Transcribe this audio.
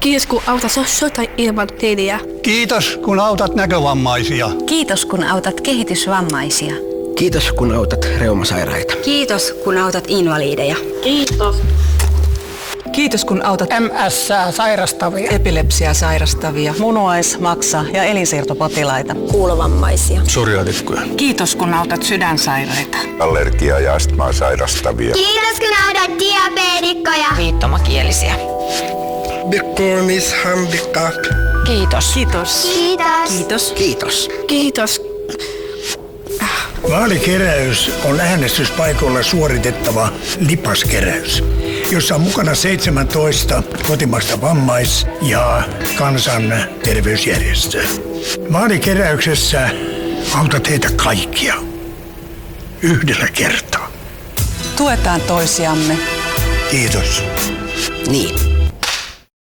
Kiitos kun autat sotainvalidejä. Kiitos kun autat näkövammaisia. Kiitos kun autat kehitysvammaisia. Kiitos kun autat reumasairaita. Kiitos kun autat invalideja. Kiitos. Kiitos kun autat MS:ää sairastavia, epilepsiaa sairastavia, munuais-, maksa- ja elinsiirtopotilaita, Kuulovammaisia. Soriaatikkoja. Kiitos kun autat sydänsairaita. Allergiaa ja astmaa sairastavia. Kiitos kun autat diabeetikkoja. Viittomakielisiä. Kiitos. Kiitos. Kiitos. Kiitos. Kiitos. Vaalikeräys on äänestyspaikoilla suoritettava lipaskeräys, jossa on mukana 17 kotimaista vammais- ja kansanterveysjärjestöä. Vaalikeräyksessä autat heitä kaikkia yhdellä kertaa. Tuetaan toisiamme. Kiitos. Niin.